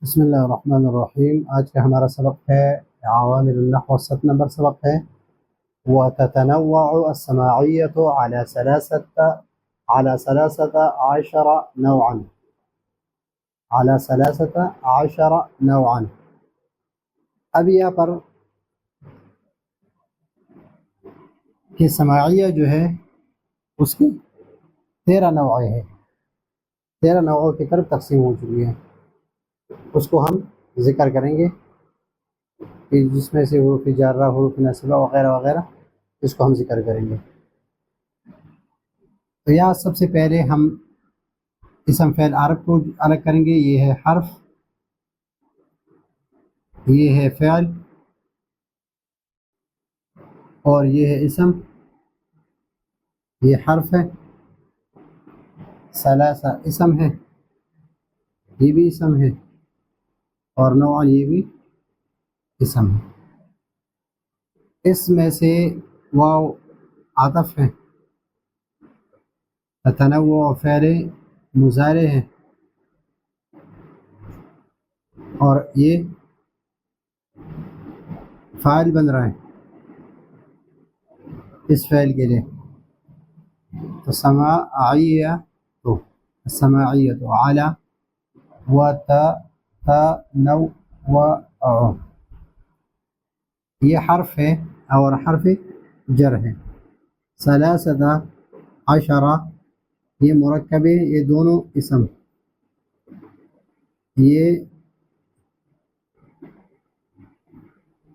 بسم اللہ الرحمن الرحیم۔ آج کا ہمارا سبق ہے عوامل النحو، 7 نمبر سبق ہے۔ وتتنوع السماعية على ثلاثة عشر نوعا على 13 نوعا۔ اب یہاں پر کہ سماعیہ جو ہے اس کی 13 نوع ہے، 13 نوعوں کی طرف تقسیم ہو چکی ہے، اس کو ہم ذکر کریں گے کہ جس میں سے حروف جارہ، حروف نصبہ وغیرہ وغیرہ، اس کو ہم ذکر کریں گے۔ تو یہاں سب سے پہلے ہم اسم فعل عرب کو الگ کریں گے۔ یہ ہے حرف، یہ ہے فعل، اور یہ ہے اسم۔ یہ حرف ہے، ثلاثہ اسم ہے، یہ بھی اسم ہے، اور نوع یہ بھی اسم ہے۔ اس میں سے واو عطف ہے، تنوع فعل مضارع ہے، اور یہ فاعل بن رہا ہے اس فعل کے لیے۔ تو سماعیہ، تو سماعیہ تو اعلیٰ و تنوع، یہ حرف ہے اور حرف جر ہے۔ ثلاثة عشرہ، یہ مرکب ہے، یہ دونوں اسم، یہ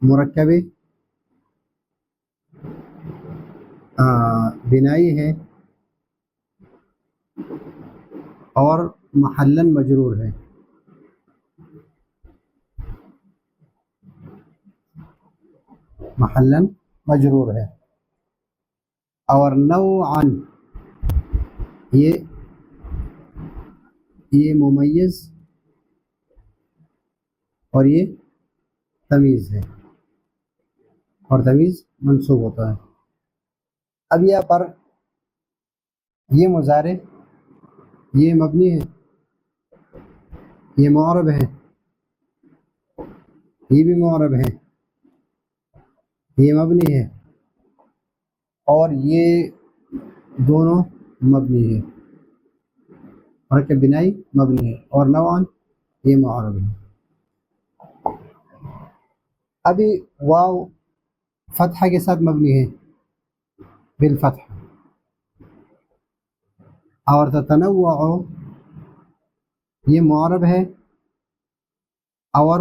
مرکب بنائی ہے اور محلاً مجرور ہے۔ محلاً مجرور ہے۔ اور نوعاً، یہ ممیز اور یہ تمیز ہے، اور تمیز منصوب ہوتا ہے۔ اب یہاں پر یہ مضارع، یہ مبنی ہے، یہ معرب ہے، یہ بھی معرب ہے، یہ مبنی ہے، اور یہ دونوں مبنی ہے، مرکب بنائی مبنی ہے، اور نوعاً یہ معرب ہے۔ ابھی واو فتحہ کے ساتھ مبنی ہے بالفتح، اور تتنوع یہ معرب ہے، اور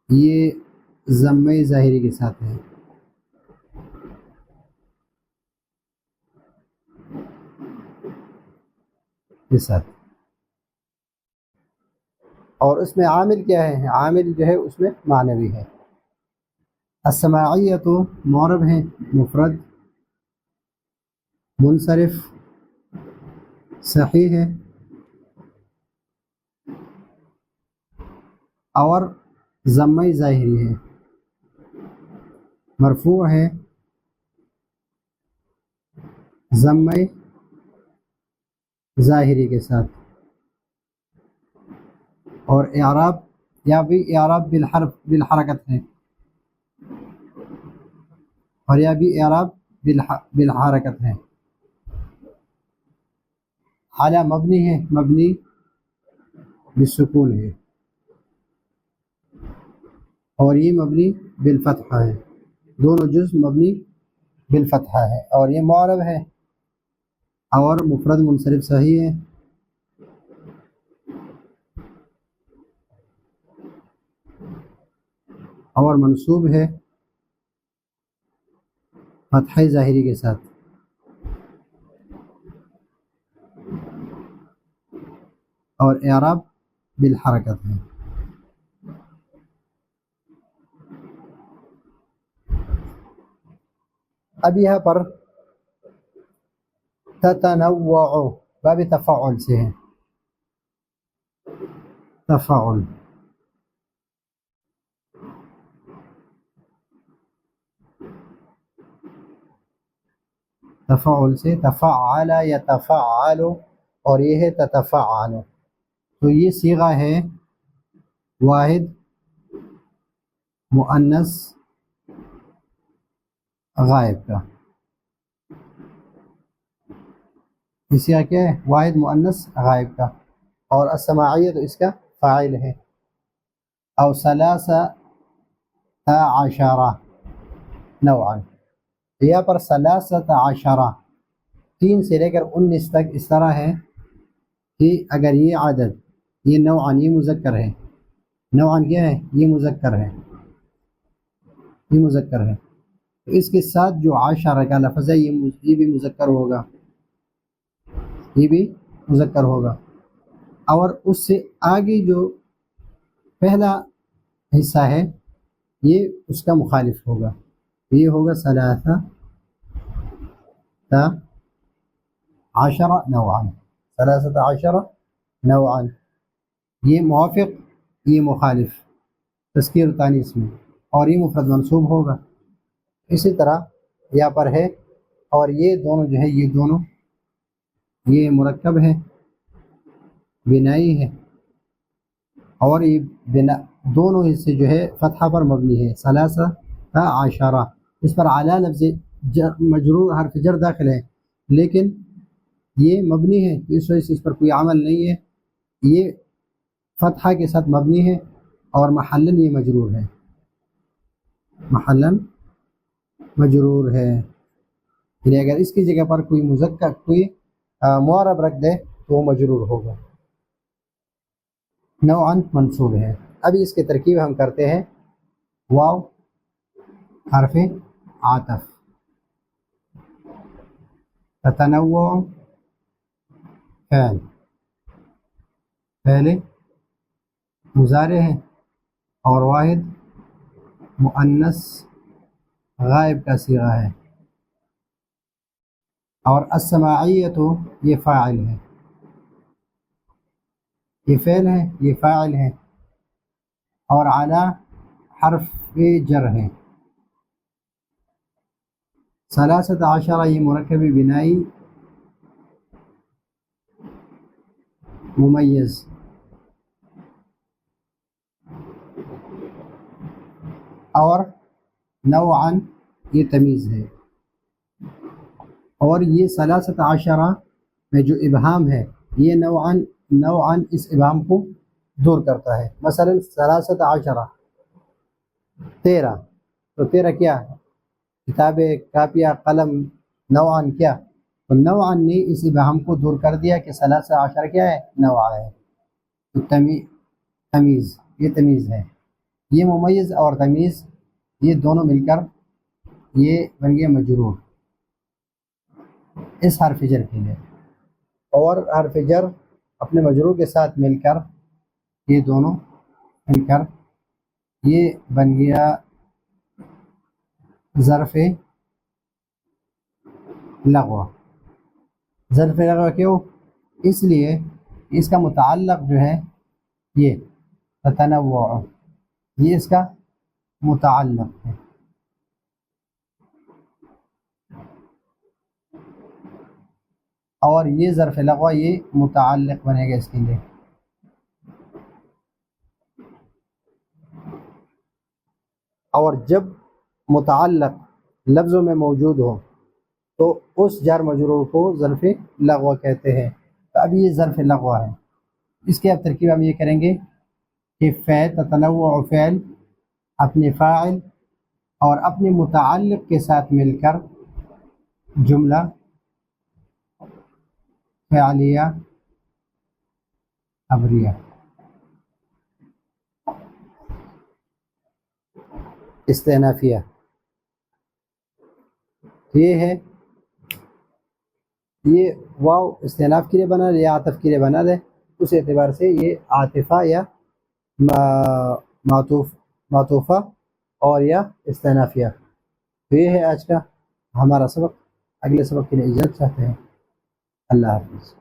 یہ ضمہ ظاہری کے ساتھ ہے۔ کے ساتھ، اور اس میں عامل کیا ہے؟ عامل جو ہے اس میں معنوی ہے۔ السماعیہ تو معرب ہے، مفرد، منصرف، صحیح ہے، اور ضمہ ظاہری ہے، مرفوع ہے، ضمہ ظاہری کے ساتھ، اور اعراب یا بھی اعراب بالحرکت ہے، اور یا بھی اعراب بالحرکت ہے۔ حالا مبنی ہے، مبنی بالسکون ہے، اور یہ مبنی بالفتح ہے، دونوں جز مبنی بالفتح ہے، اور یہ معرب ہے، اور مفرد منصرف صحیح ہے، اور منصوب ہے فتح ظاہری کے ساتھ، اور اعراب بالحرکت ہے۔ اب یہاں پر تتنوع باب تفاعل سے ہے، تفاعل، تفاعل سے تفعل یتفعل، اور یہ ہے تتفعل۔ تو یہ صیغہ ہے واحد مؤنث غائب کا، اس کا کیا ہے؟ واحد مؤنث غائب کا، اور السماعیہ تو اس کا فاعل ہے۔ او ثلاثة عشرہ نوعا، یہاں پر ثلاثة عشرہ 3 سے لے کر 19 تک اس طرح ہے کہ اگر یہ عدد، یہ نوعاً، یہ مذکر ہے، نوعاً کیا ہے؟ یہ مذکر ہے، یہ مذکر ہے، تو اس کے ساتھ جو عشرہ کا لفظ ہے یہ بھی مذکر ہوگا، یہ بھی مذکر ہوگا، اور اس سے آگے جو پہلا حصہ ہے یہ اس کا مخالف ہوگا، یہ ہوگا ثلاثة عشرہ نوعا، 13 نوعا، یہ موافق، یہ مخالف، تذکیر و تانیث میں، اور یہ مفرد منصوب ہوگا۔ اسی طرح یہاں پر ہے، اور یہ دونوں جو ہے، یہ دونوں یہ مرکب ہے، بنائی ہے، اور یہ دونوں حصے جو ہے فتحہ پر مبنی ہے، 13 عشرہ، اس پر اعلیٰ لفظ مجرور حرف جر داخل ہے، لیکن یہ مبنی ہے، اس وجہ سے اس پر کوئی عمل نہیں ہے، یہ فتحہ کے ساتھ مبنی ہے، اور محلاً یہ مجرور ہے، محلاً مجرور ہے، یعنی اگر اس کی جگہ پر کوئی مذکر، کوئی معرب رکھ دے تو وہ مجرور ہوگا، نوعاً منصوب ہے۔ ابھی اس کی ترکیب ہم کرتے ہیں، واو حرف عاطف، تتنوع فعل، پہلے مضارع ہے، اور واحد مؤنث غائب کا صیغہ ہے، اور السماعیہ تو یہ فاعل ہے، یہ فعل ہے، یہ فاعل ہے، اور اعلیٰ حرف جر ہے۔ 13 عشرہ یہ مرکب بنائی ممیز، اور نوعاً یہ تمیز ہے، اور یہ 13 عشرہ میں جو ابہام ہے یہ نوعاً اس ابہام کو دور کرتا ہے۔ مثلا 13 عشرہ 13، تو 13 کیا؟ کتابیں، کاپیاں، قلم، نوعاً کیا؟ تو نوعاً نے اس ابہام کو دور کر دیا کہ 13 عشرہ کیا ہے؟ نوع ہے، تو تمیز، یہ تمیز ہے، یہ ممیز اور تمیز یہ دونوں مل کر یہ بن گیا مجرور اس حرف جر کے لیے، اور حرف جر اپنے مجرور کے ساتھ مل کر یہ دونوں مل کر یہ بن گیا ظرف لغو۔ ظرف لغو کیوں؟ اس لیے اس کا متعلق جو ہے یہ تتنوع، یہ اس کا متعلق ہے، اور یہ ظرف لغو یہ متعلق بنے گا اس کے لیے، اور جب متعلق لفظوں میں موجود ہو تو اس جار مجرور کو ظرف لغو کہتے ہیں۔ تو اب یہ ظرف لغو ہے، اس کی اب ترکیب ہم یہ کریں گے کہ فعل، تتنوع فعل اپنے فاعل اور اپنے متعلق کے ساتھ مل کر جملہ فعلیہ خبریہ، استئنافیہ، یہ ہے، یہ واو استئناف کے لیے بنا دے یا عطف کے لیے بنا دے، اس اعتبار سے یہ عاطفہ یا معطوفہ اور یا استئنافیہ۔ تو یہ ہے آج کا ہمارا سبق، اگلے سبق کے لیے اجازت چاہتے ہیں، اللہ حافظ۔